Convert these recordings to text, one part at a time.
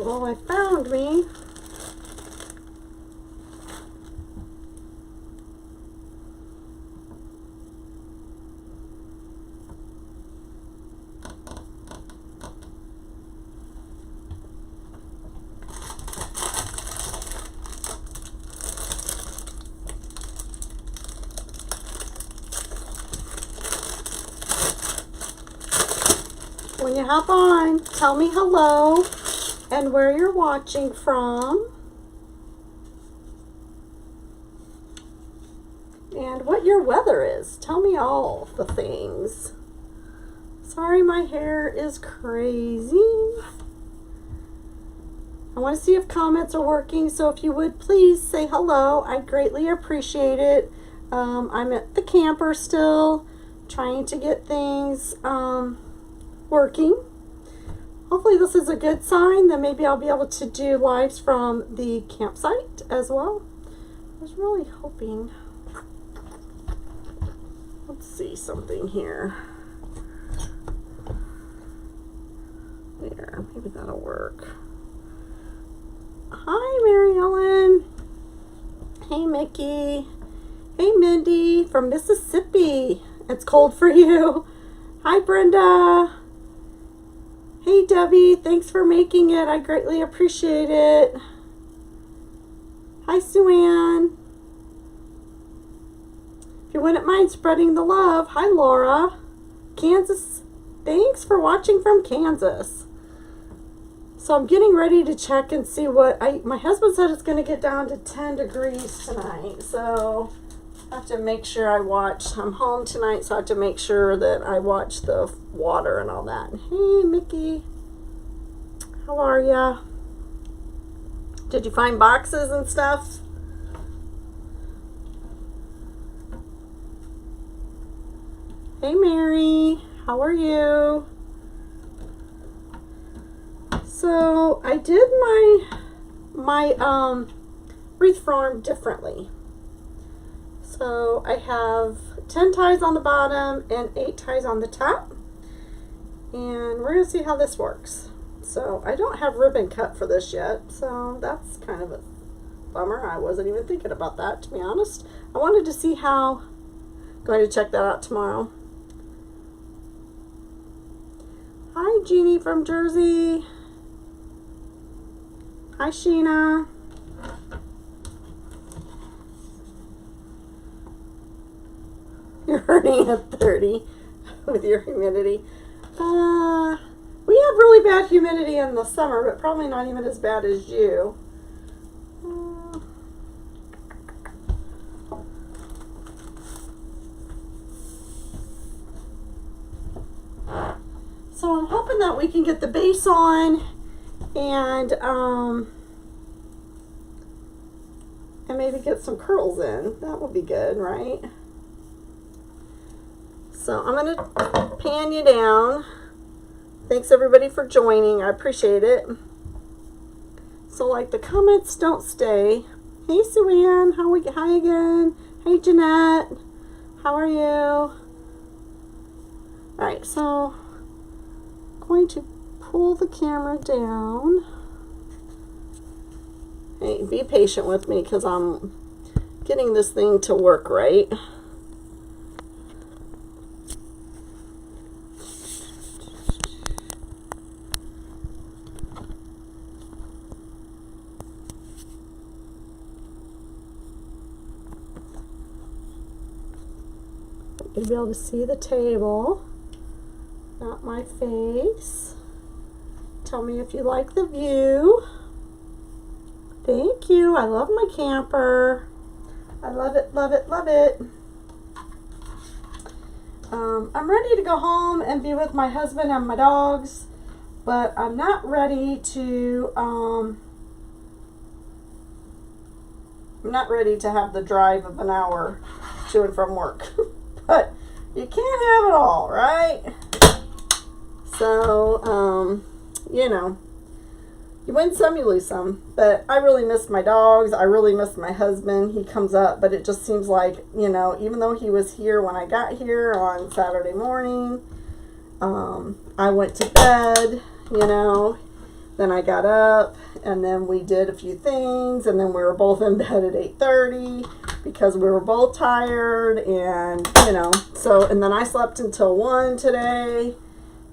well, I found me. When you hop on, tell me hello and where you're watching from and what your weather is. Tell me all the things. Sorry, my hair is crazy. I want to see if comments are working, so if you would please say hello. I'd greatly appreciate it. I'm at the camper still, trying to get things working. Hopefully this is a good sign. Then maybe I'll be able to do lives from the campsite as well. I was really hoping. Let's see something here. There, maybe that'll work. Hi, Mary Ellen. Hey, Mickey. Hey, Mindy from Mississippi. It's cold for you. Hi, Brenda. Hey, Debbie. Thanks for making it. I greatly appreciate it. Hi, Sue-Ann. If you wouldn't mind spreading the love. Hi, Laura. Kansas. Thanks for watching from Kansas. So I'm getting ready to check and see what my husband said it's going to get down to 10 degrees tonight. So I have to make sure I watch. I'm home tonight, so I have to make sure that I watch the water and all that. Hey, Mickey. How are ya? Did you find boxes and stuff? Hey, Mary. How are you? So I did my wreath form differently. So I have 10 ties on the bottom and 8 ties on the top. And we're going to see how this works. So I don't have ribbon cut for this yet. So that's kind of a bummer. I wasn't even thinking about that, to be honest. I wanted to see how. Going to check that out tomorrow. Hi, Jeannie from Jersey. Hi, Sheena. You're hurting at 30 with your humidity. We have really bad humidity in the summer, but probably not even as bad as you. So I'm hoping that we can get the base on and maybe get some curls in. That would be good, right? So I'm going to pan you down. Thanks everybody for joining. I appreciate it. So like the comments don't stay. Hey, Sue-Ann. Hi again. Hey, Jeanette. How are you? All right, so I'm going to pull the camera down. Hey, be patient with me because I'm getting this thing to work right. You'll be able to see the table, not my face. Tell me if you like the view. Thank you. I love my camper. I love it, love it, love it. I'm ready to go home and be with my husband and my dogs, but I'm not ready to have the drive of an hour to and from work. But you can't have it all, right? So, you know, you win some, you lose some. But I really miss my dogs. I really miss my husband. He comes up, but it just seems like, you know, even though he was here when I got here on Saturday morning, I went to bed, you know. Then I got up, and then we did a few things, and then we were both in bed at 8:30 because we were both tired, and, you know, so, and then I slept until 1 today.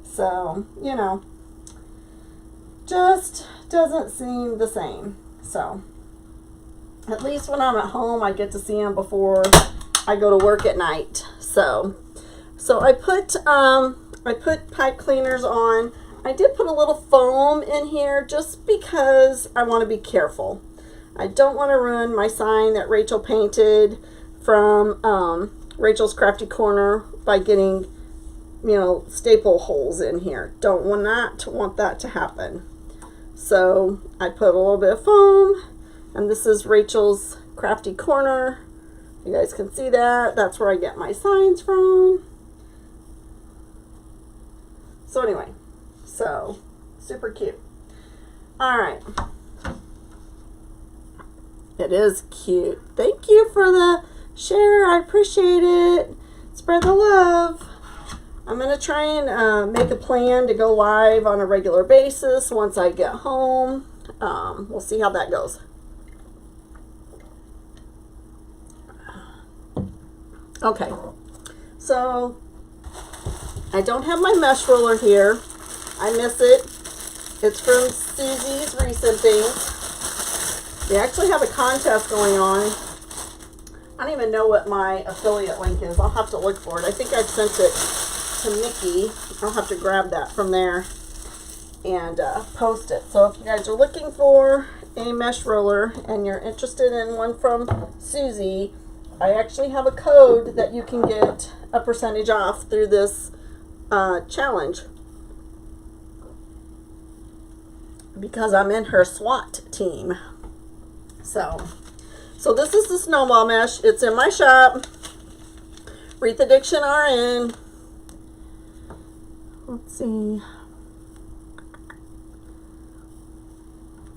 So, you know, just doesn't seem the same. So, at least when I'm at home, I get to see him before I go to work at night. So I put pipe cleaners on. I did put a little foam in here just because I want to be careful. I don't want to ruin my sign that Rachel painted from Rachel's Crafty Corner by getting, you know, staple holes in here. Not want that to happen. So I put a little bit of foam, and this is Rachel's Crafty Corner. You guys can see that. That's where I get my signs from. So anyway, so super cute. All right. It is cute. Thank you for the share. I appreciate it. Spread the love. I'm going to try and make a plan to go live on a regular basis once I get home. We'll see how that goes. Okay, so I don't have my mesh roller here. I miss it. It's from Susie's Recent Things. We actually have a contest going on. I don't even know what my affiliate link is. I'll have to look for it. I think I sent it to Nikki. I'll have to grab that from there and post it. So if you guys are looking for a mesh roller and you're interested in one from Susie, I actually have a code that you can get a percentage off through this challenge because I'm in her SWAT team. So this is the snowball mesh. It's in my shop, Wreath Addiction RN. Let's see.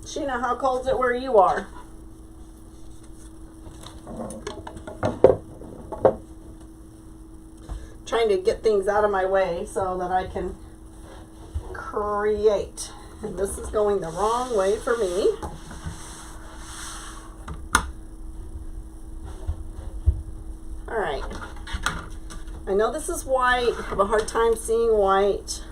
Sheena, how cold is it where you are? Trying to get things out of my way so that I can create. And this is going the wrong way for me. All right. I know this is white. I have a hard time seeing white.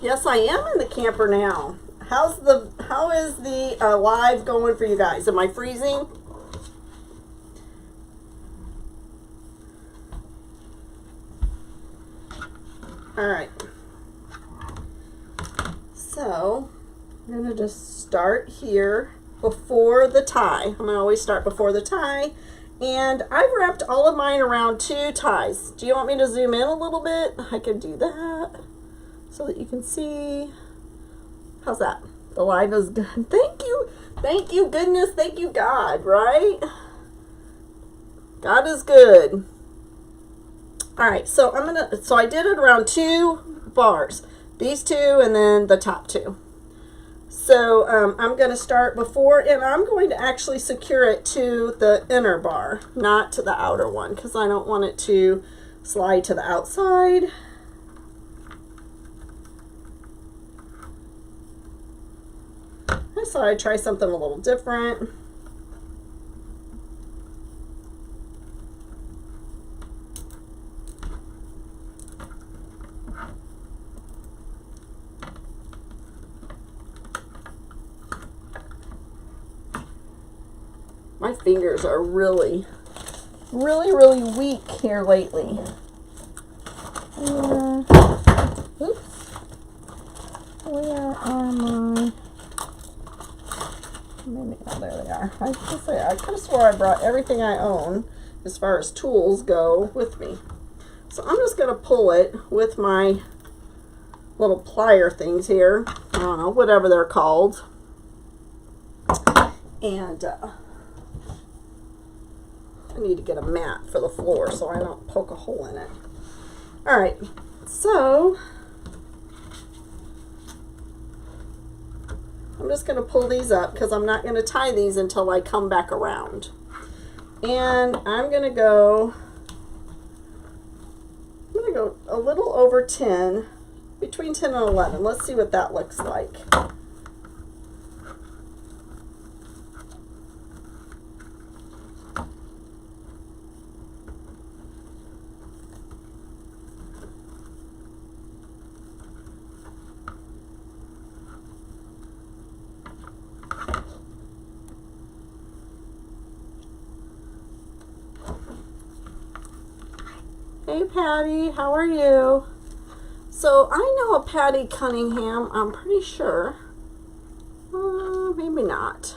Yes, I am in the camper now. How is the live going for you guys? Am I freezing? All right. So I'm gonna just start here before the tie. I'm gonna always start before the tie. And I've wrapped all of mine around 2 ties. Do you want me to zoom in a little bit? I can do that so that you can see. How's that? The live is done. Thank you. Thank you, goodness. Thank you, God, right? God is good. All right, so I did it around 2 bars. These 2 and then the top 2. So I'm going to start before, and I'm going to actually secure it to the inner bar, not to the outer one, because I don't want it to slide to the outside. I thought I'd try something a little different. My fingers are really weak here lately. Oops. Where are my... Maybe, oh, there they are. I could have swore I brought everything I own as far as tools go with me. So I'm just going to pull it with my little plier things here. I don't know, whatever they're called. And I need to get a mat for the floor so I don't poke a hole in it. All right, so I'm just going to pull these up because I'm not going to tie these until I come back around. And I'm going to go a little over 10 between 10 and 11. Let's see what that looks like. Hey Patty, how are you? So I know a Patty Cunningham, I'm pretty sure. Maybe not.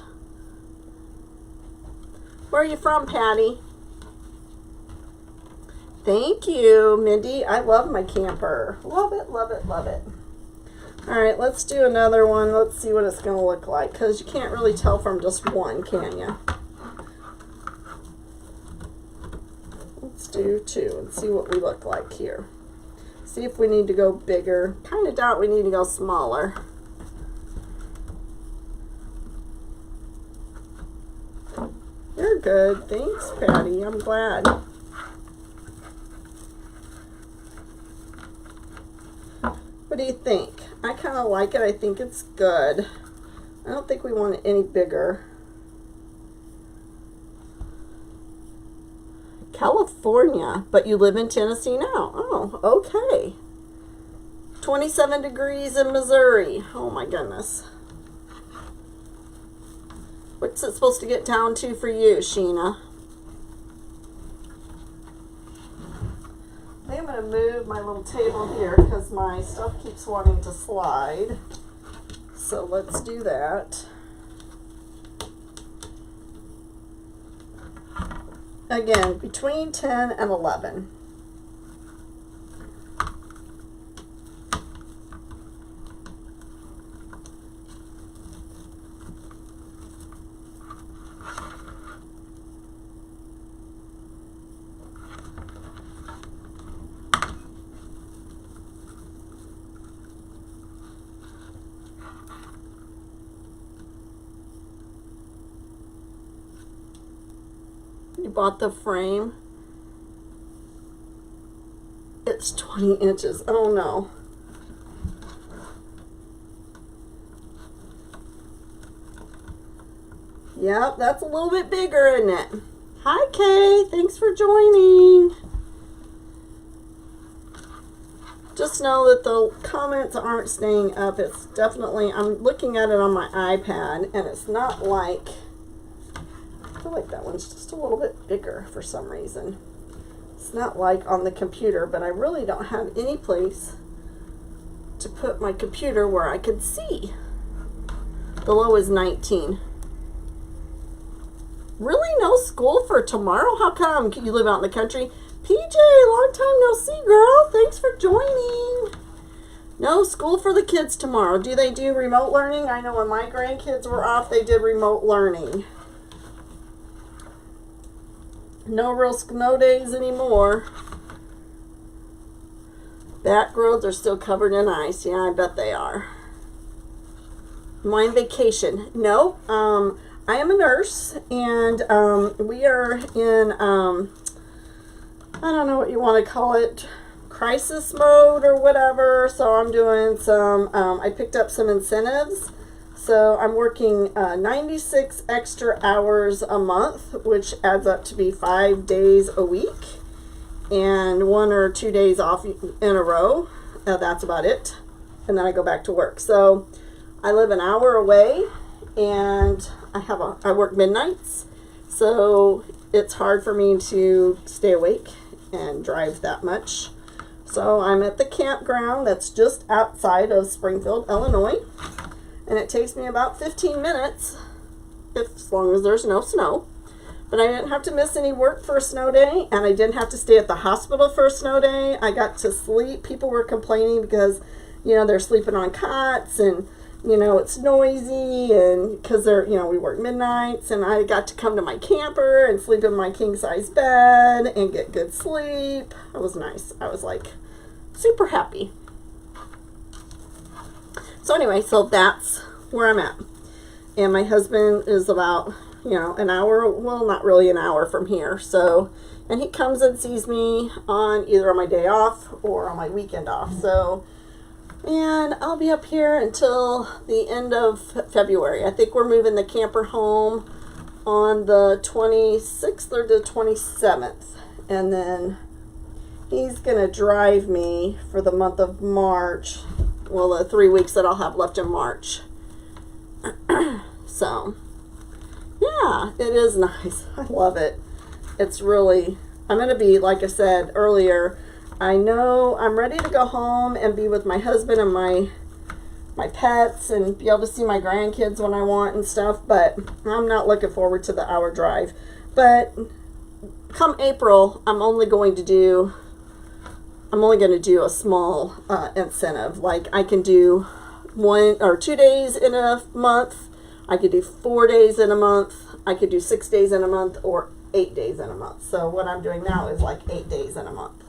Where are you from, Patty? Thank you, Mindy. I love my camper. Love it, love it, love it. All right, let's do another one. Let's see what it's going to look like, because you can't really tell from just one, can you? Let's do two and see what we look like here. See if we need to go bigger. Kind of doubt we need to go smaller. You're good. Thanks, Patty. I'm glad. What do you think? I kind of like it. I think it's good. I don't think we want it any bigger. California, but you live in Tennessee now. Oh, okay. 27 degrees in Missouri. Oh my goodness. What's it supposed to get down to for you, Sheena? I think I'm going to move my little table here because my stuff keeps wanting to slide. So let's do that. Again, between 10 and 11. You bought the frame. It's 20 inches. Oh no. Yep, that's a little bit bigger, isn't it? Hi, Kay. Thanks for joining. Just know that the comments aren't staying up. It's definitely, I'm looking at it on my iPad, and it's not like, I feel like that one's just a little bit bigger for some reason. It's not like on the computer, but I really don't have any place to put my computer where I could see. The low is 19. Really? No school for tomorrow? How come? You live out in the country? PJ, long time no see, girl. Thanks for joining. No school for the kids tomorrow. Do they do remote learning? I know when my grandkids were off, they did remote learning. No real snow days anymore. Back roads are still covered in ice. Yeah, I bet they are. Mine vacation. No, I am a nurse, and we are in, I don't know what you want to call it, crisis mode or whatever. So I'm doing some, I picked up some incentives. So I'm working 96 extra hours a month, which adds up to be 5 days a week, and 1 or 2 days off in a row. That's about it. And then I go back to work. So I live an hour away, and I work midnights. So it's hard for me to stay awake and drive that much. So I'm at the campground that's just outside of Springfield, Illinois. And it takes me about 15 minutes, as long as there's no snow. But I didn't have to miss any work for a snow day, and I didn't have to stay at the hospital for a snow day. I got to sleep. People were complaining because, you know, they're sleeping on cots, and, you know, it's noisy, and because they're, you know, we work midnights, and I got to come to my camper and sleep in my king-size bed and get good sleep. It was nice. I was, like, super happy. So anyway, so that's where I'm at. And my husband is about, you know, an hour, well, not really an hour from here. So, and he comes and sees me on either on my day off or on my weekend off. So And I'll be up here until the end of February. I think we're moving the camper home on the 26th or the 27th. And then he's going to drive me for the month of March. Well, the 3 weeks that I'll have left in March. So, yeah, it is nice. I love it. It's really, I'm going to be, like I said earlier, I know I'm ready to go home and be with my husband and my pets and be able to see my grandkids when I want and stuff, but I'm not looking forward to the hour drive. But come April, I'm only going to do a small incentive. Like I can do 1 or 2 days in a month. I could do 4 days in a month. I could do 6 days in a month or 8 days in a month. So what I'm doing now is like 8 days in a month,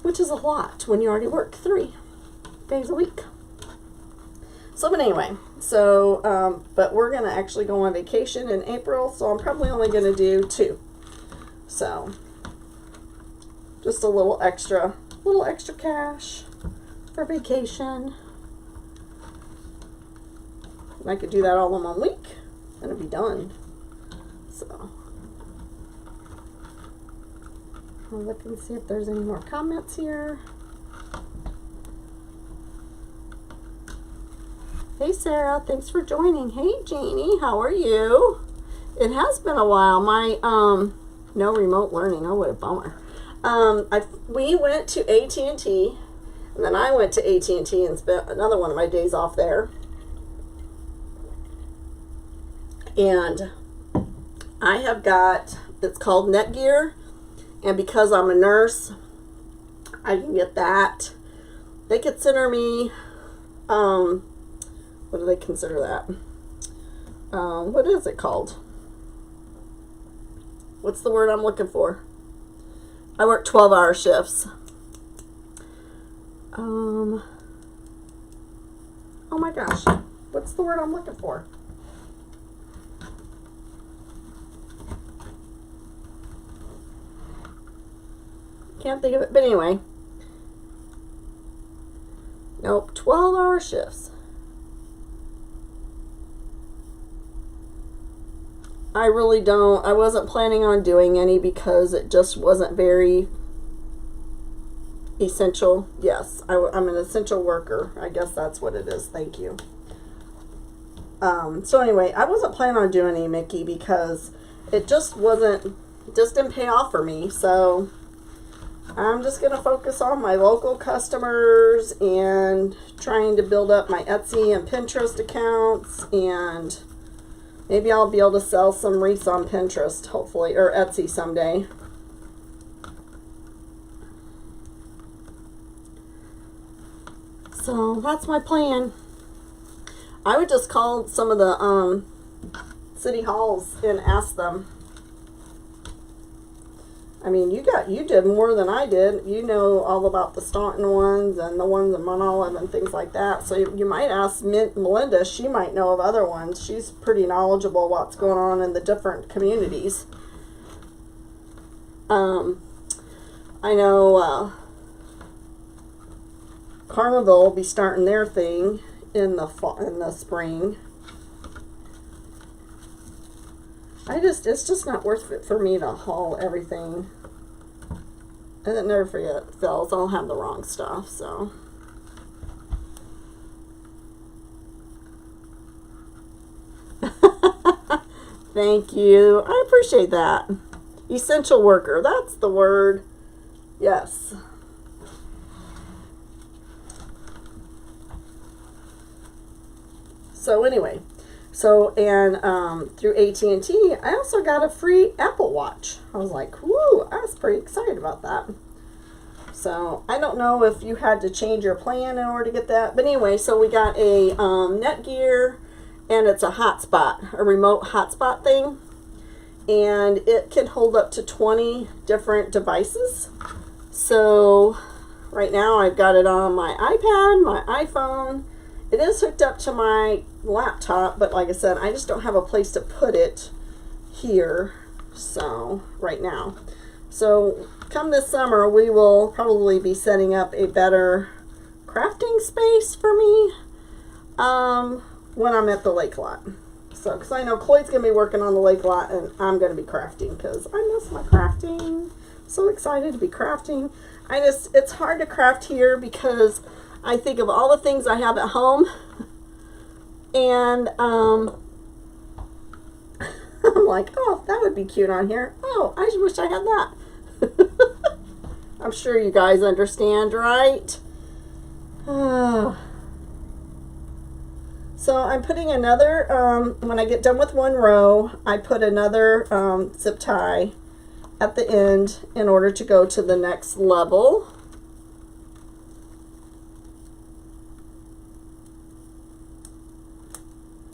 which is a lot when you already work 3 days a week. So, but anyway, so, but we're going to actually go on vacation in April, so I'm probably only going to do 2. So, just a little extra cash for vacation. And I could do that all in 1 week, and it'd be done. So, I'll look and see if there's any more comments here. Hey Sarah, thanks for joining. Hey Janie, how are you? It has been a while. My no remote learning. Oh, what a bummer. We went to AT&T, and then I went to AT&T and spent another one of my days off there. And I have got, it's called Netgear, and because I'm a nurse, I can get that. They consider me, what do they consider that? What is it called? What's the word I'm looking for? I work 12-hour shifts. Oh my gosh. What's the word I'm looking for? Can't think of it. But anyway. Nope. 12-hour shifts. I really don't. I wasn't planning on doing any because it just wasn't very essential. Yes, I'm an essential worker. I guess that's what it is. Thank you. So anyway, I wasn't planning on doing any Mickey because it just didn't pay off for me. So I'm just going to focus on my local customers and trying to build up my Etsy and Pinterest accounts, and maybe I'll be able to sell some wreaths on Pinterest, hopefully, or Etsy someday. So that's my plan. I would just call some of the city halls and ask them. I mean, you did more than I did. You know all about the Staunton ones and the ones in Mount Olive and things like that. So you might ask Melinda. She might know of other ones. She's pretty knowledgeable what's going on in the different communities. I know Carmeville will be starting their thing in the spring. It's just not worth it for me to haul everything. And then never fails, I'll have the wrong stuff, so. Thank you. I appreciate that. Essential worker, that's the word. Yes. So anyway, through AT&T, I also got a free Apple Watch. I was like, whoo, I was pretty excited about that. So I don't know if you had to change your plan in order to get that. But anyway, so we got a Netgear, and it's a hotspot, a remote hotspot thing. And it can hold up to 20 different devices. So right now I've got it on my iPad, my iPhone. It is hooked up to my laptop, but like I said, I just don't have a place to put it here. So right now. So come this summer, we will probably be setting up a better crafting space for me when I'm at the lake lot. So, because I know Chloe's going to be working on the lake lot and I'm going to be crafting because I miss my crafting. So excited to be crafting. It's hard to craft here because I think of all the things I have at home and I'm like, oh, that would be cute on here. Oh, I just wish I had that. I'm sure you guys understand, right? So I'm putting another, when I get done with one row, I put another zip tie at the end in order to go to the next level.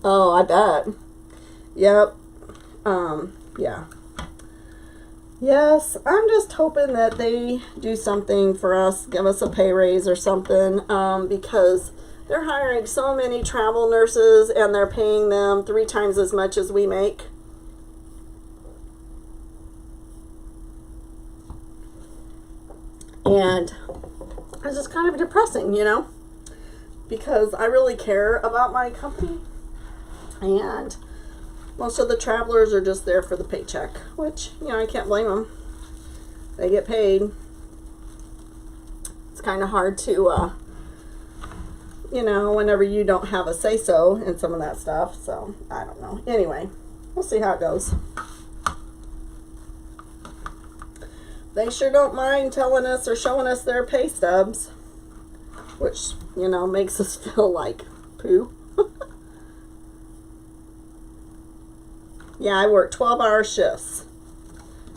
Oh, I bet. Yep. Yeah. Yes, I'm just hoping that they do something for us, give us a pay raise or something, because they're hiring so many travel nurses and they're paying them 3 times as much as we make. And it's just kind of depressing, you know, because I really care about my company and most of the travelers are just there for the paycheck, which, you know, I can't blame them. They get paid. It's kind of hard to, you know, whenever you don't have a say-so in some of that stuff. So, I don't know. Anyway, we'll see how it goes. They sure don't mind telling us or showing us their pay stubs, which, you know, makes us feel like poo. Yeah, I work 12-hour shifts.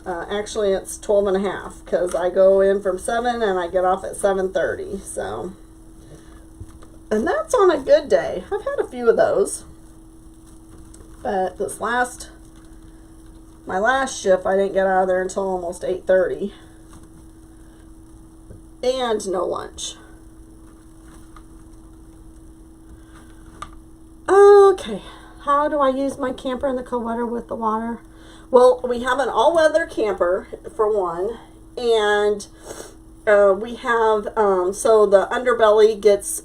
Actually, it's 12 and a half because I go in from 7 and I get off at 7:30. So, and that's on a good day. I've had a few of those. But my last shift, I didn't get out of there until almost 8:30. And no lunch. Okay. How do I use my camper in the cold weather with the water? Well, we have an all-weather camper, for one. And we have, so the underbelly gets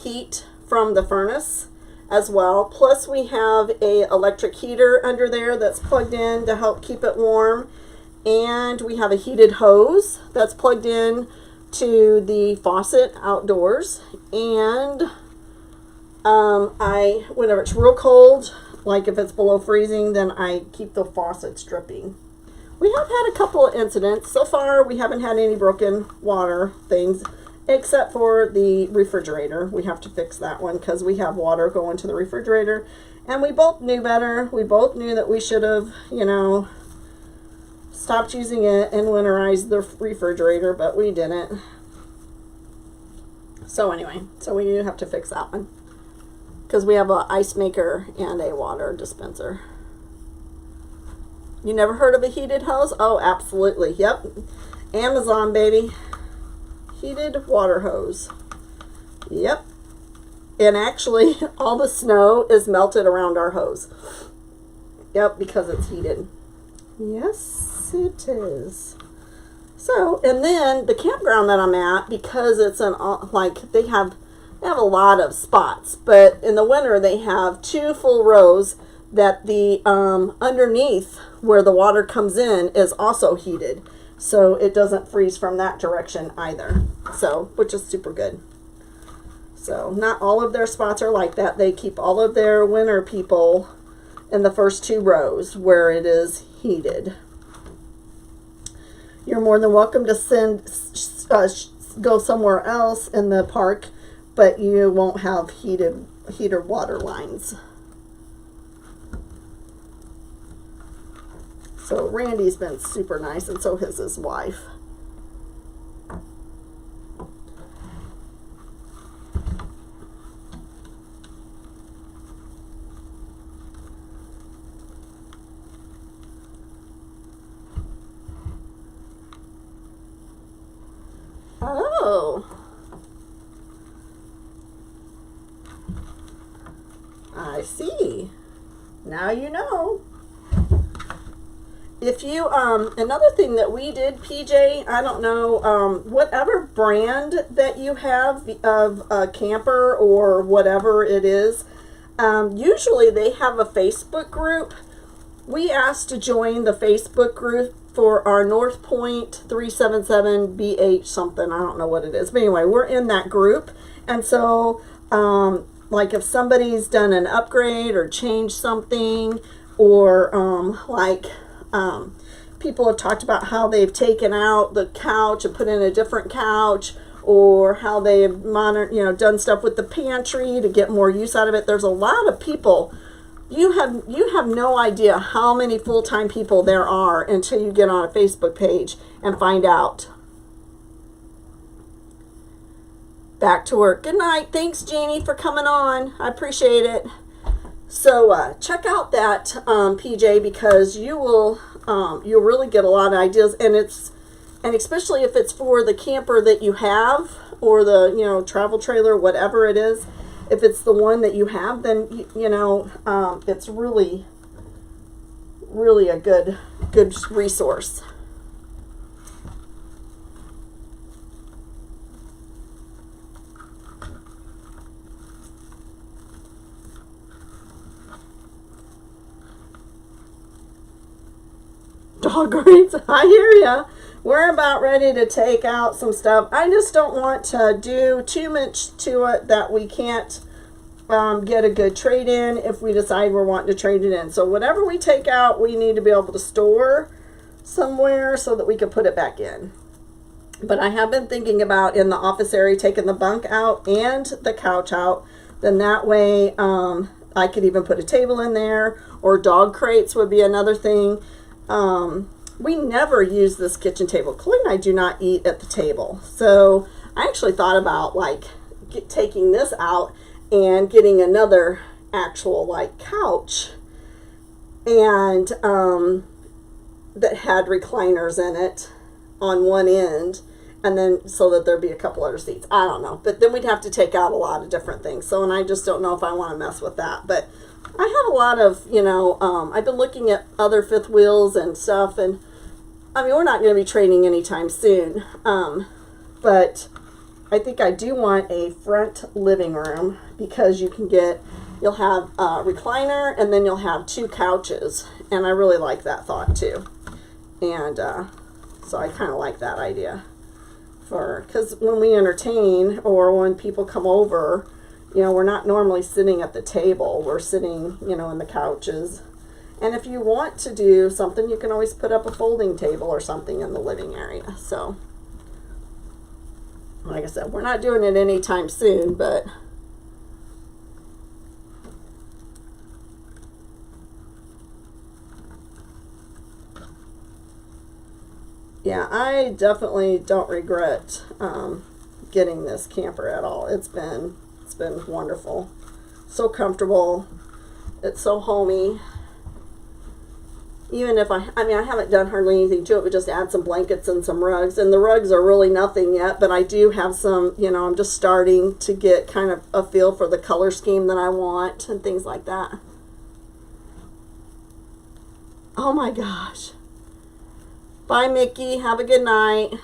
heat from the furnace as well. Plus we have a electric heater under there that's plugged in to help keep it warm. And we have a heated hose that's plugged in to the faucet outdoors. And whenever it's real cold, like if it's below freezing, then I keep the faucets dripping. We have had a couple of incidents. So far, we haven't had any broken water things, except for the refrigerator. We have to fix that one because we have water going to the refrigerator. And we both knew better. We both knew that we should have, you know, stopped using it and winterized the refrigerator, but we didn't. So anyway, so we do have to fix that one. Because we have an ice maker and a water dispenser. You never heard of a heated hose? Oh, absolutely. Yep. Amazon, baby. Heated water hose. Yep. And actually, all the snow is melted around our hose. Yep, because it's heated. Yes, it is. So, and then the campground that I'm at, because it's like they have a lot of spots, but in the winter they have 2 full rows that the underneath where the water comes in is also heated, so it doesn't freeze from that direction either. So, which is super good. So, not all of their spots are like that. They keep all of their winter people in the first 2 rows where it is heated. You're more than welcome to go somewhere else in the park, but you won't have heater water lines. So Randy's been super nice, and so has his wife. Oh. I see. Now you know. if you, another thing that we did, PJ, I don't know, whatever brand that you have of a camper or whatever it is, usually they have a Facebook group. We asked to join the Facebook group for our North Point 377BH something. I don't know what it is. But anyway, we're in that group. And so, like if somebody's done an upgrade or changed something, or people have talked about how they've taken out the couch and put in a different couch, or how they've done stuff with the pantry to get more use out of it. There's a lot of people. You have no idea how many full-time people there are until you get on a Facebook page and find out. Back to work. Good night. Thanks, Jeannie, for coming on. I appreciate it. So check out that PJ, because you'll really get a lot of ideas, and especially if it's for the camper that you have, or the travel trailer, whatever it is. If it's the one that you have, then it's really a good resource. Dog rates, I hear ya. We're about ready to take out some stuff. I just don't want to do too much to it that we can't get a good trade in if we decide we're wanting to trade it in. So whatever we take out, we need to be able to store somewhere so that we can put it back in. But I have been thinking about, in the office area, taking the bunk out and the couch out. Then that way I could even put a table in there, or dog crates would be another thing. We never use this kitchen table. Chloe and I do not eat at the table. So I actually thought about taking this out and getting another actual couch, and that had recliners in it on one end, and then so that there'd be a couple other seats. I don't know. But then we'd have to take out a lot of different things. So, and I just don't know if I want to mess with that. But I have a lot of, I've been looking at other fifth wheels and stuff, and I mean, we're not going to be trading anytime soon, but I think I do want a front living room, because you'll have a recliner, and then you'll have two couches, and I really like that thought too. And so I kind of like that idea, because when we entertain or when people come over, we're not normally sitting at the table. We're sitting, in the couches. And if you want to do something, you can always put up a folding table or something in the living area. So, like I said, we're not doing it anytime soon, but yeah, I definitely don't regret getting this camper at all. It's been wonderful. So comfortable. It's so homey. Even if I haven't done hardly anything to it, but just add some blankets and some rugs. And the rugs are really nothing yet, but I do have some, I'm just starting to get kind of a feel for the color scheme that I want and things like that. Oh my gosh. Bye, Mickey. Have a good night.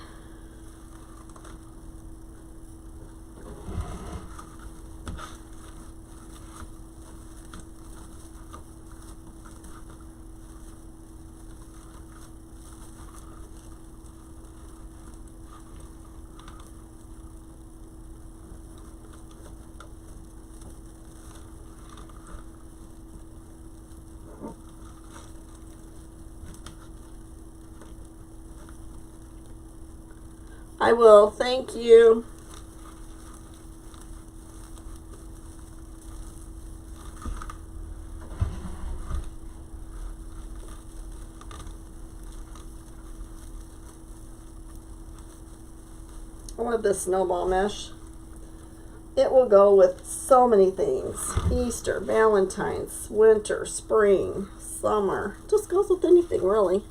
I will. Thank you. I love this snowball mesh. It will go with so many things. Easter, Valentine's, winter, spring, summer. Just goes with anything, really.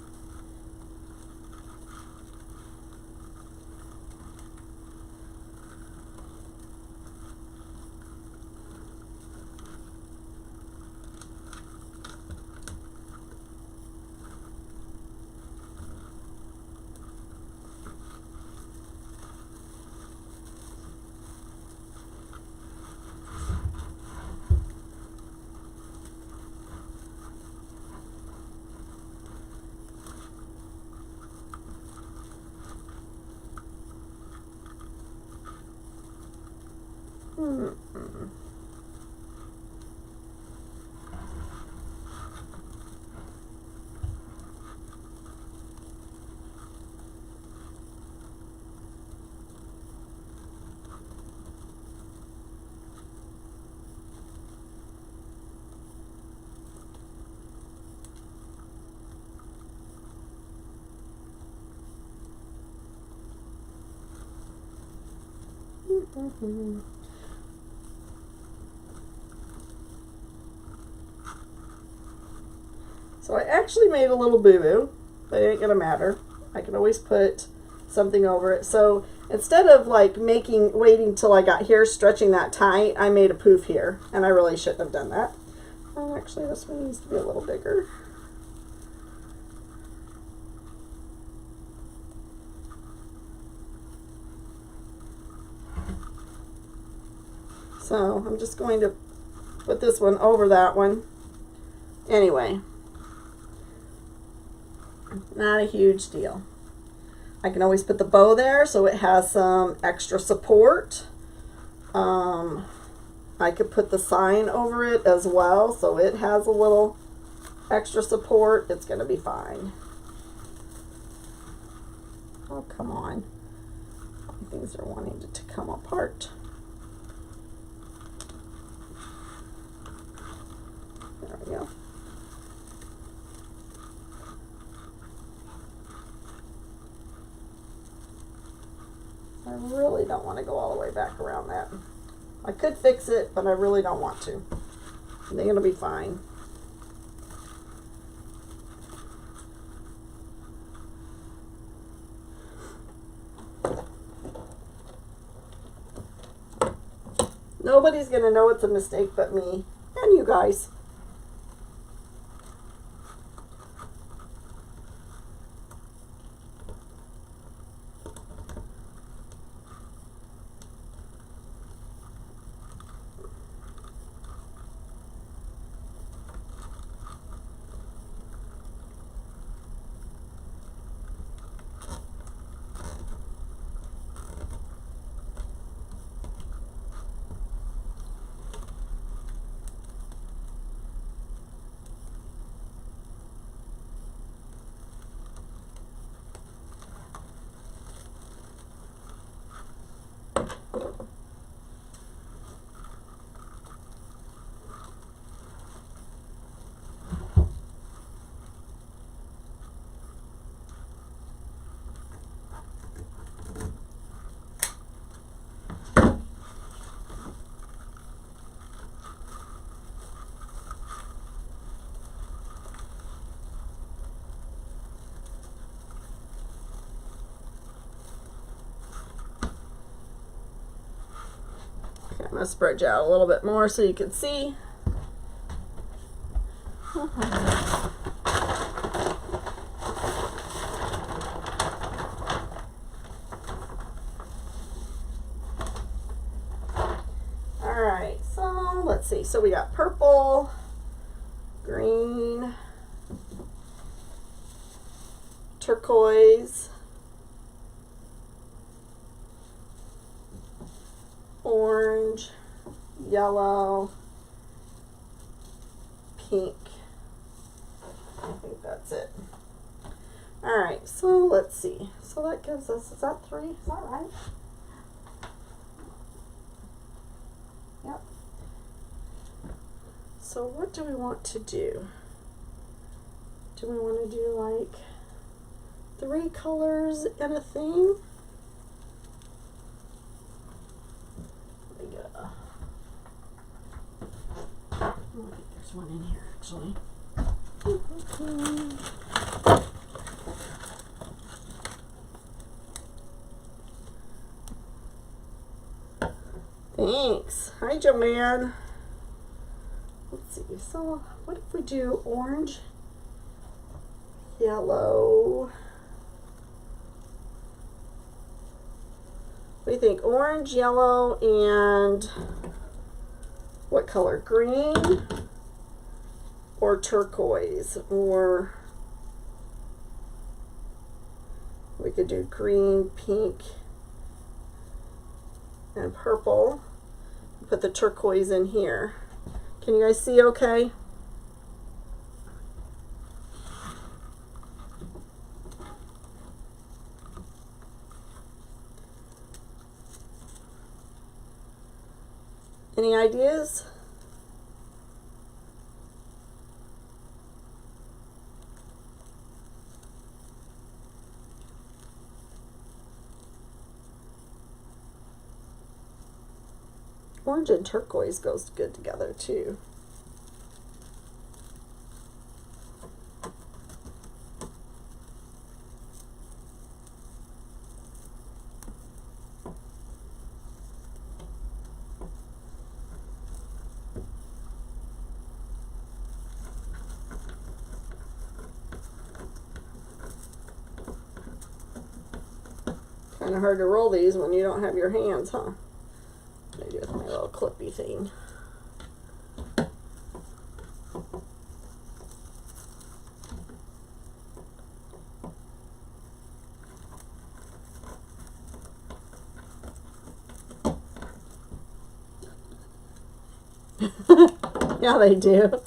So I actually made a little boo-boo, but it ain't gonna matter. I can always put something over it. So instead of like waiting till I got here, stretching that tight, I made a poof here, and I really shouldn't have done that. Actually, this one needs to be a little bigger. So I'm just going to put this one over that one. Anyway, not a huge deal. I can always put the bow there so it has some extra support. I could put the sign over it as well so it has a little extra support. It's going to be fine. Oh, come on. Things are wanting to come apart. There we go. I really don't want to go all the way back around that. I could fix it, but I really don't want to. They're going to be fine. Nobody's going to know it's a mistake but me and you guys. I'm going to spread you out a little bit more so you can see. Alright, so let's see. So we got purple, green, turquoise, orange, yellow, pink. I think that's it. Alright, so let's see. So that gives us, is that 3? Is that right? Yep. So what do we want to do? Do we want to do like 3 colors in a thing? Oh, I think there's one in here actually. Thanks. Hi, Joanne. Let's see. So, what if we do orange, yellow? What do you think? Orange, yellow, and what color? Green or turquoise? Or we could do green, pink, and purple. Put the turquoise in here. Can you guys see okay? Any ideas? Orange and turquoise goes good together too. Kind of hard to roll these when you don't have your hands, huh? Maybe with my little clippy thing. Yeah, they do.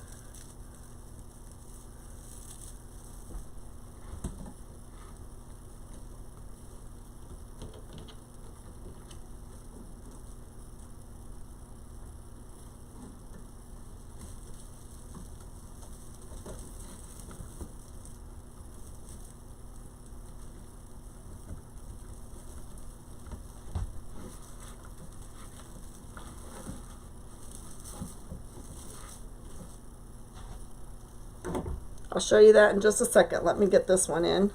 I'll show you that in just a second. Let me get this one in.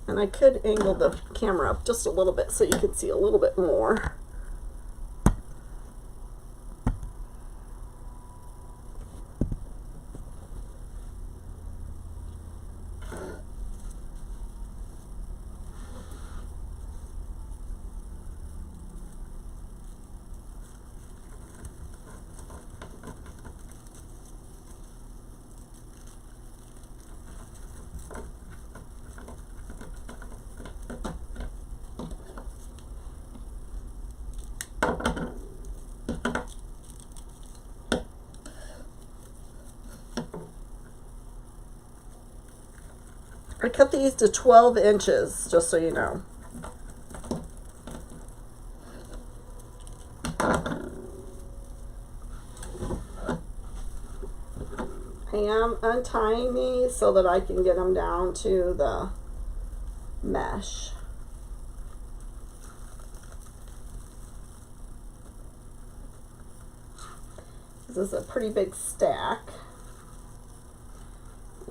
And I could angle the camera up just a little bit so you can see a little bit more. I cut these to 12 inches, just so you know. I am untying these so that I can get them down to the mesh. This is a pretty big stack.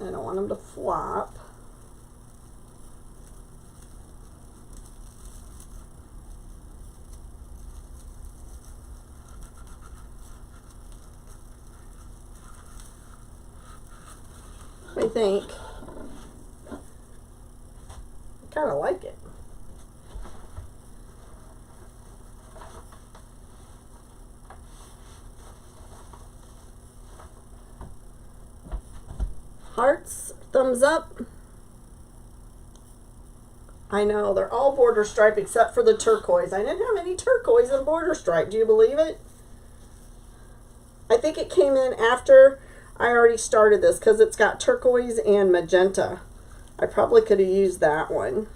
I don't want them to flop. I think. I kind of like it. Hearts, thumbs up. I know, they're all border stripe except for the turquoise. I didn't have any turquoise in border stripe. Do you believe it? I think it came in after I already started this because it's got turquoise and magenta. I probably could have used that one.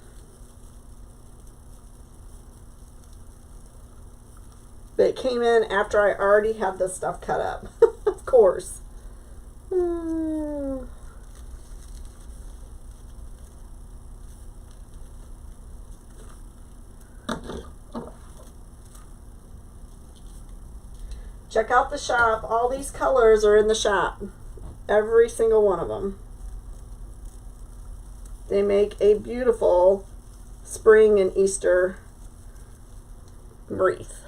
But it came in after I already had this stuff cut up. Of course. Check out the shop. All these colors are in the shop. Every single one of them. They make a beautiful spring and Easter wreath.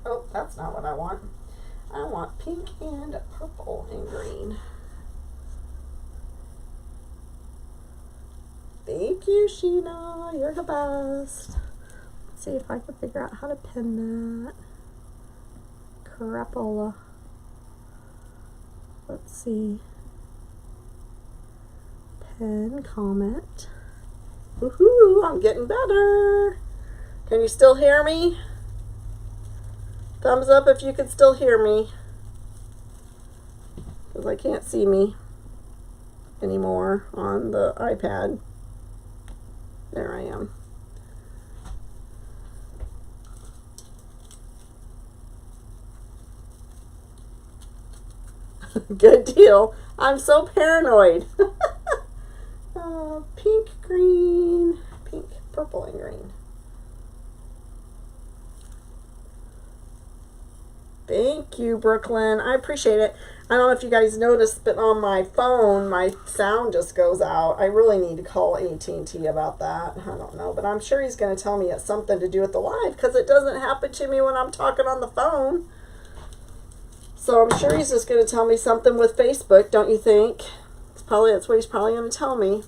Oh, that's not what I want. I want pink and purple and green. Thank you, Sheena. You're the best. Let's see if I can figure out how to pin that. Crapola. Let's see. Pin, comment. Woohoo! I'm getting better. Can you still hear me? Thumbs up if you can still hear me. Because I can't see me anymore on the iPad. There I am. Good deal. I'm so paranoid. Pink, green, pink, purple, and green. Thank you, Brooklyn. I appreciate it. I don't know if you guys noticed, but on my phone, my sound just goes out. I really need to call AT&T about that. I don't know, but I'm sure he's going to tell me it's something to do with the live because it doesn't happen to me when I'm talking on the phone. So I'm sure he's just going to tell me something with Facebook, don't you think? That's what he's probably going to tell me.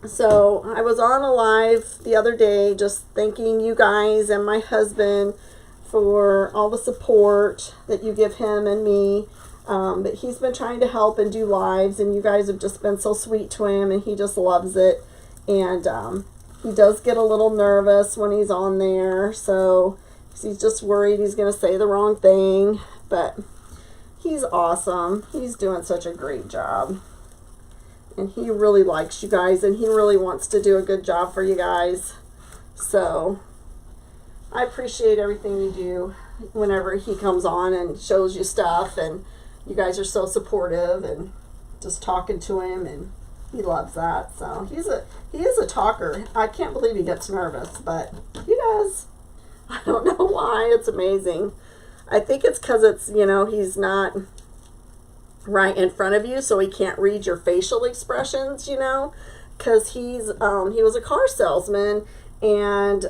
So I was on a live the other day just thanking you guys and my husband for all the support that you give him and me. But he's been trying to help and do lives, and you guys have just been so sweet to him, and he just loves it. And he does get a little nervous when he's on there, so he's just worried he's going to say the wrong thing. But he's awesome. He's doing such a great job. And he really likes you guys, and he really wants to do a good job for you guys. So I appreciate everything you do whenever he comes on and shows you stuff, and you guys are so supportive and just talking to him, and he loves that. So he is a talker. I can't believe he gets nervous, but he does. I don't know why. It's amazing. I think it's because it's, he's not right in front of you, so he can't read your facial expressions, because he was a car salesman. And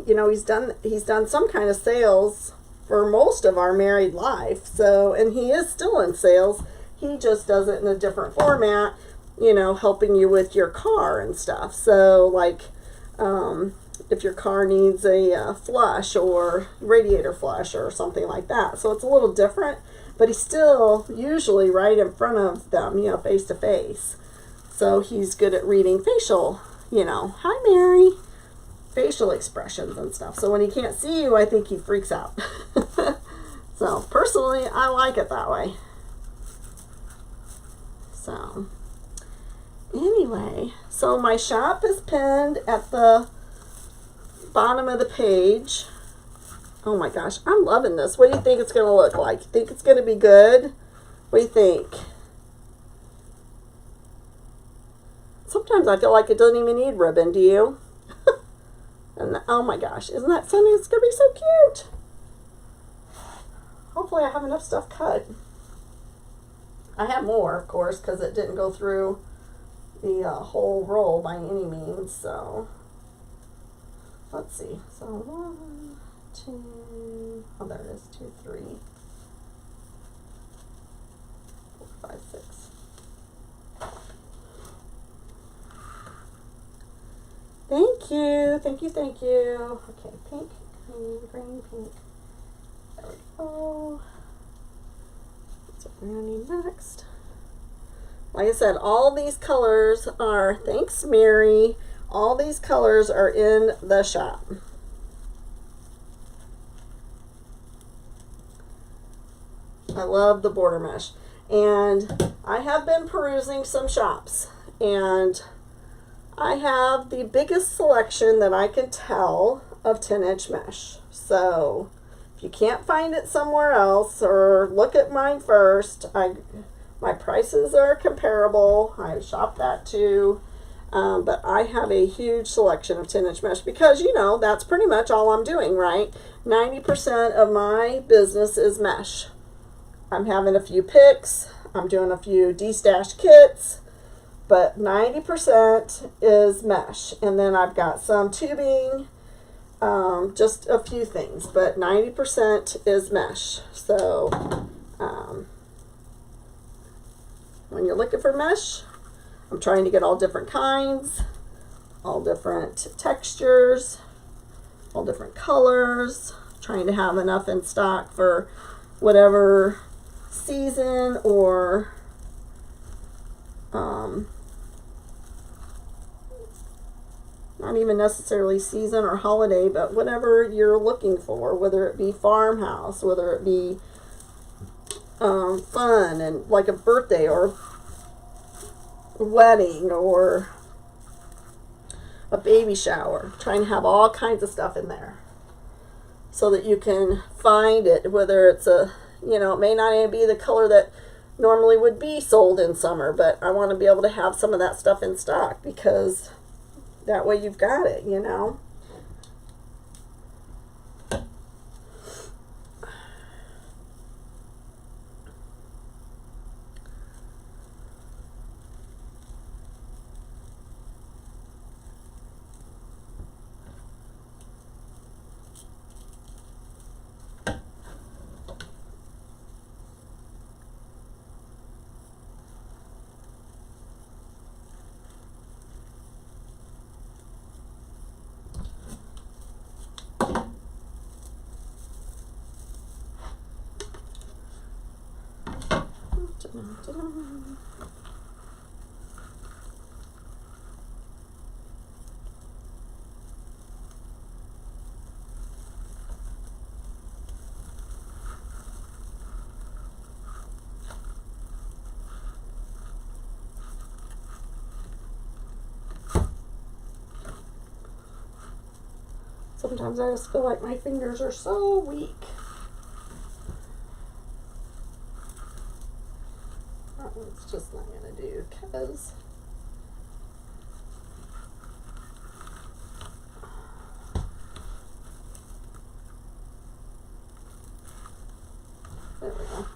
he's done some kind of sales for most of our married life. So, and he is still in sales. He just does it in a different format, helping you with your car and stuff. So, like, if your car needs a flush or radiator flush or something like that. So it's a little different, but he's still usually right in front of them, face to face. So he's good at reading facial, hi Mary, facial expressions and stuff. So when he can't see you, I think he freaks out. So personally, I like it that way. So anyway, so my shop is pinned at the bottom of the page. Oh my gosh, I'm loving this. What do you think it's going to look like? You think it's going to be good? What do you think? Sometimes I feel like it doesn't even need ribbon, do you? And oh my gosh, isn't that something that's going to be so cute? Hopefully I have enough stuff cut. I have more, of course, because it didn't go through the whole roll by any means. So let's see. So 1, 2, oh there it is, 2, 3, 4, 5, 6. Thank you, thank you, thank you. Okay, pink, green, green, pink. There we go. That's what we're gonna need next. Like I said, all these colors are, thanks Mary, all these colors are in the shop. I love the border mesh. And I have been perusing some shops, and I have the biggest selection that I can tell of 10-inch mesh. So if you can't find it somewhere else, or look at mine first, my prices are comparable. I shop that too. But I have a huge selection of 10-inch mesh because, that's pretty much all I'm doing, right? 90% of my business is mesh. I'm having a few picks. I'm doing a few de-stash kits. But 90% is mesh. And then I've got some tubing, just a few things. But 90% is mesh. So when you're looking for mesh, I'm trying to get all different kinds, all different textures, all different colors, trying to have enough in stock for whatever season or not even necessarily season or holiday, but whatever you're looking for, whether it be farmhouse, whether it be fun and like a birthday or wedding or a baby shower. Trying to have all kinds of stuff in there so that you can find it, whether it's a You know, it may not even be the color that normally would be sold in summer, but I want to be able to have some of that stuff in stock because that way you've got it, you know. Sometimes I just feel like my fingers are so weak. That one's just not going to do because there we go.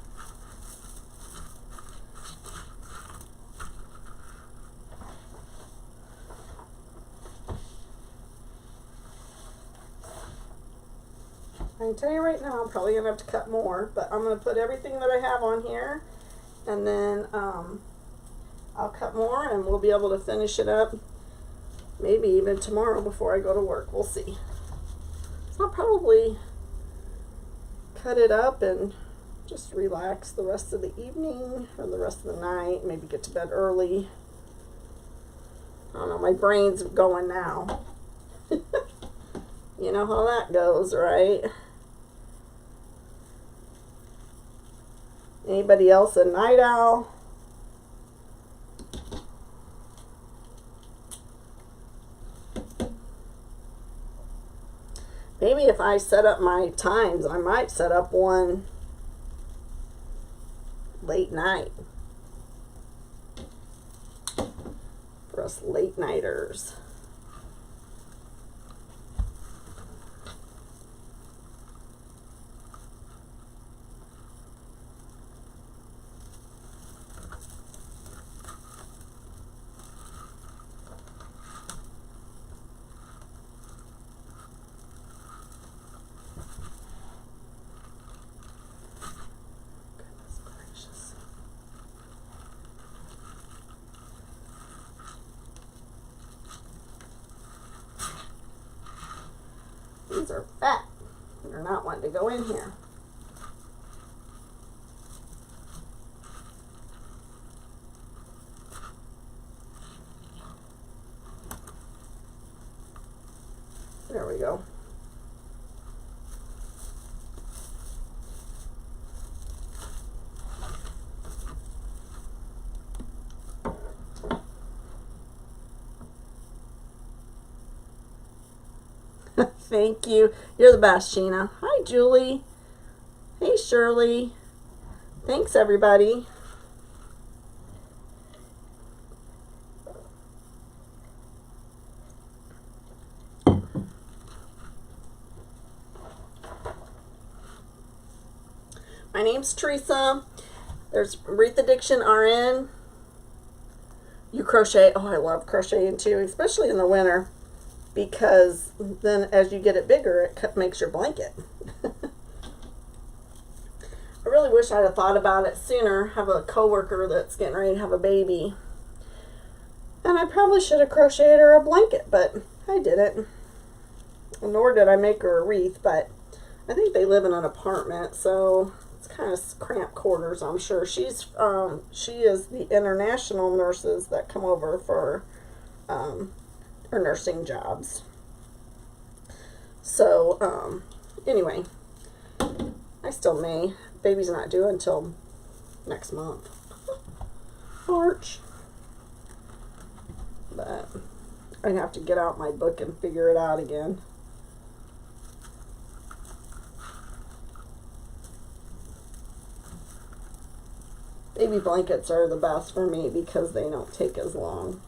I can tell you right now, I'm probably going to have to cut more, but I'm going to put everything that I have on here, and then I'll cut more, and we'll be able to finish it up maybe even tomorrow before I go to work. We'll see. So I'll probably cut it up and just relax the rest of the evening or the rest of the night, maybe get to bed early. I don't know, my brain's going now. You know how that goes, right? Anybody else a night owl? Maybe if I set up my times, I might set up one late night for us late nighters. These are fat. They're not wanting to go in here. There we go. Thank you. You're the best, Sheena. Hi, Julie. Hey, Shirley. Thanks, everybody. My name's Teresa. There's Wreath Addiction RN. You crochet. Oh, I love crocheting too, especially in the winter, because then as you get it bigger, it makes your blanket. I really wish I'd have thought about it sooner. I have a coworker that's getting ready to have a baby, and I probably should have crocheted her a blanket, but I didn't. Nor did I make her a wreath, but I think they live in an apartment, so it's kind of cramped quarters, I'm sure. She is the international nurses that come over for her nursing jobs. So, anyway, I still may. Baby's not due until next month. March. But I'd have to get out my book and figure it out again. Baby blankets are the best for me because they don't take as long.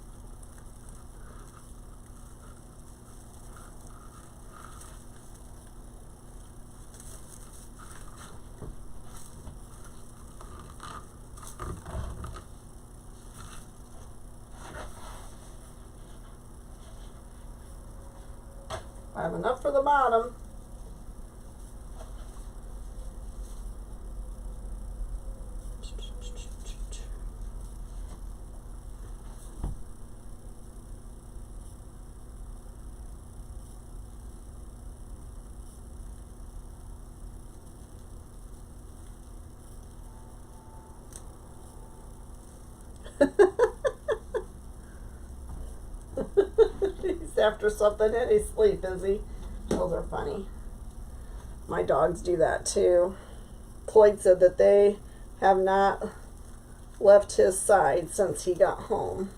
I have enough for the bottom. He's after something in his sleep, is he? Those are funny. My dogs do that too. Cloyd said that they have not left his side since he got home.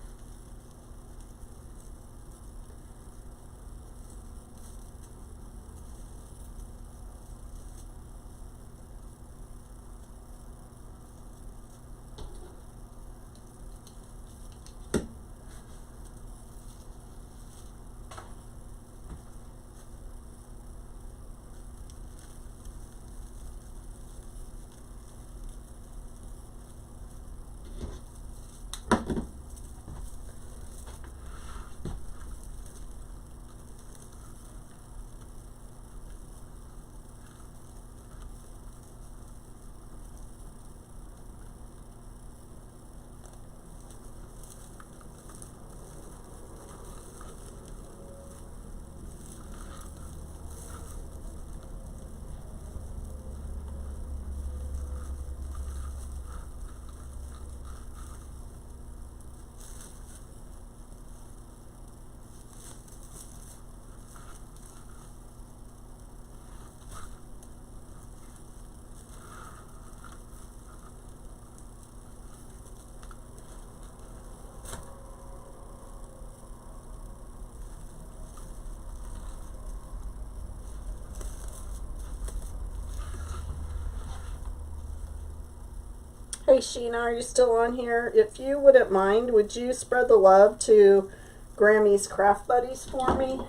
Hey Sheena, are you still on here? If you wouldn't mind, would you spread the love to Grammy's Craft Buddies for me?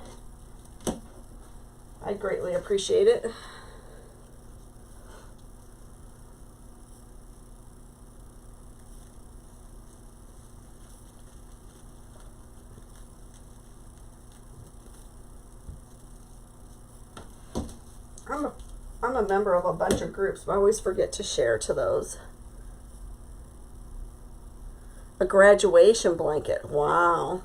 I'd greatly appreciate it. I'm a member of a bunch of groups, but I always forget to share to those. A graduation blanket. Wow.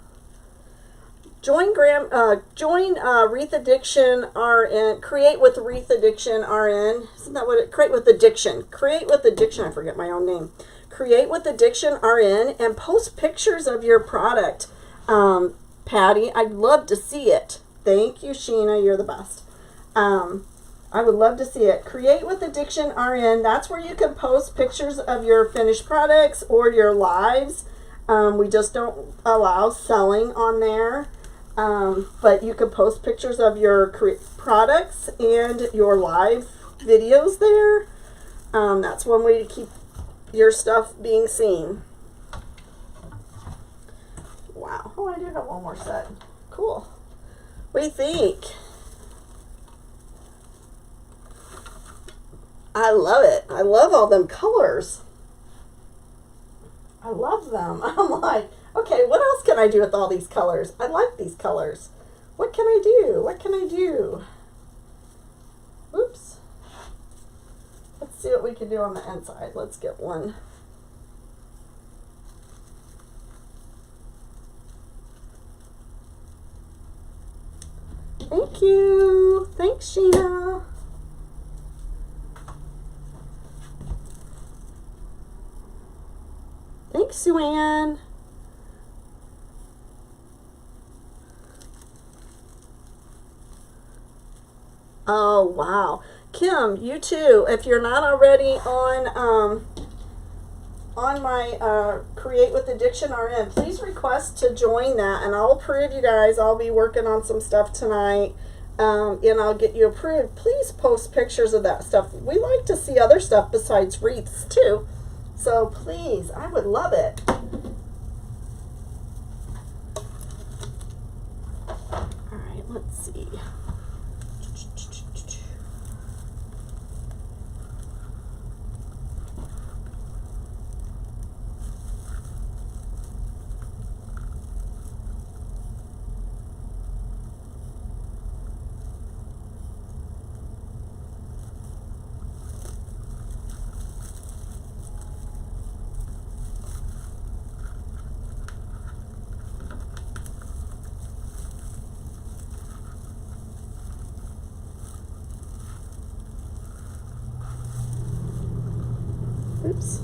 Join Wreath Addiction RN. Create with Wreath Addiction RN. Isn't that what it? Create with Addiction. Create with Addiction. I forget my own name. Create with Addiction RN and post pictures of your product. Patty, I'd love to see it. Thank you, Sheena. You're the best. I would love to see it. Create with Addiction RN. That's where you can post pictures of your finished products or your lives. We just don't allow selling on there. But you can post pictures of your products and your live videos there. That's one way to keep your stuff being seen. Wow. Oh, I do have one more set. Cool. What do you think? I love it. I love all them colors. I love them. I'm like, okay, what else can I do with all these colors? I like these colors. What can I do? What can I do? Oops. Let's see what we can do on the inside. Let's get one. Thank you. Thanks, Sheena. Thanks, Sue-Ann. Oh, wow. Kim, you too. If you're not already on my Create with Addiction RN, please request to join that, and I'll approve you guys. I'll be working on some stuff tonight, and I'll get you approved. Please post pictures of that stuff. We like to see other stuff besides wreaths, too. So please, I would love it. All right, let's see. Oops.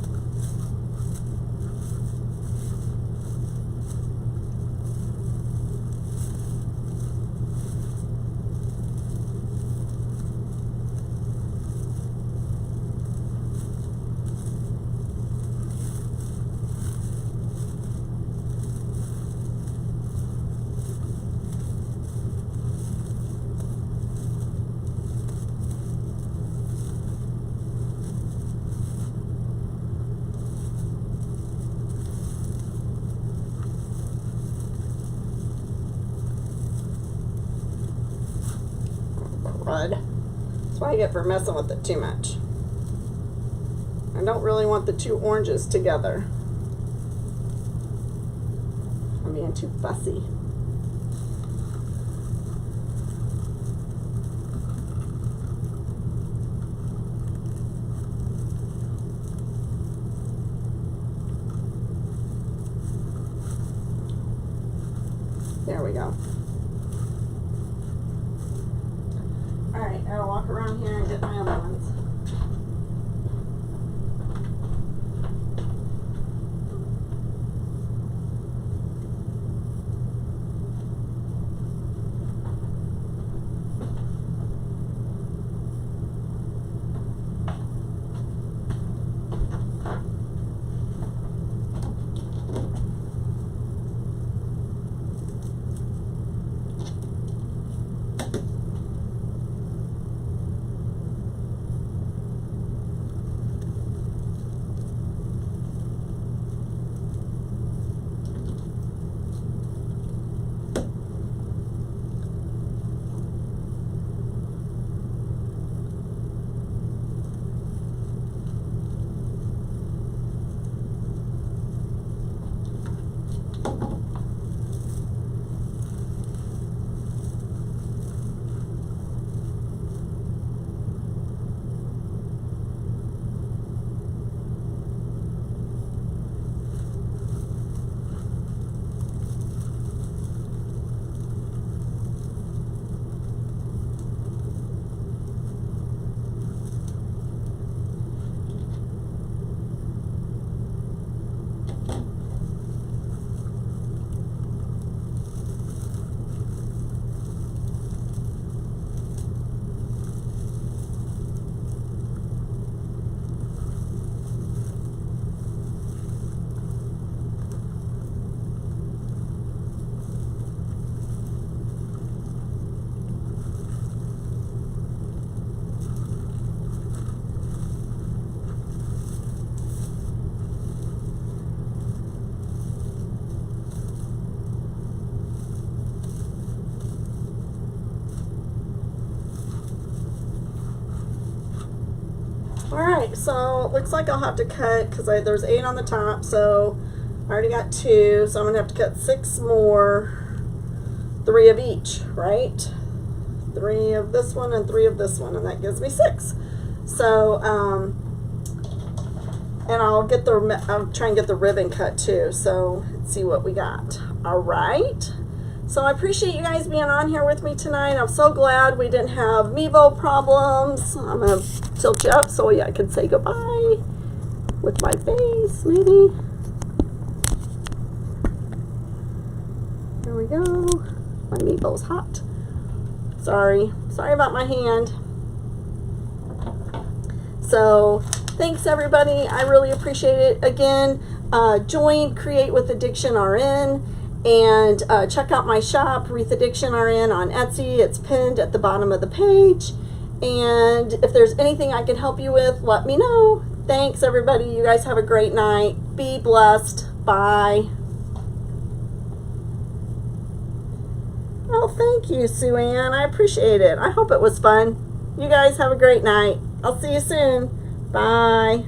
That's what I get for messing with it too much. I don't really want the two oranges together. I'm being too fussy. There we go. Alright, I'll walk around here and get my other ones. Alright, so it looks like I'll have to cut, because there's 8 on the top, so I already got 2, so I'm going to have to cut 6 more, 3 of each, right? 3 of this one and 3 of this one, and that gives me 6. So, and I'll try and get the ribbon cut too, so let's see what we got. Alright. So I appreciate you guys being on here with me tonight. I'm so glad we didn't have Mevo problems. I'm going to tilt you up so I can say goodbye with my face, maybe. There we go. My Mevo's hot. Sorry about my hand. So thanks everybody. I really appreciate it. Again, join Create with Addiction RN. And check out my shop, Wreath Addiction RN, on Etsy. It's pinned at the bottom of the page. And if there's anything I can help you with, let me know. Thanks, everybody. You guys have a great night. Be blessed. Bye. Oh, thank you, Sue Ann. I appreciate it. I hope it was fun. You guys have a great night. I'll see you soon. Bye.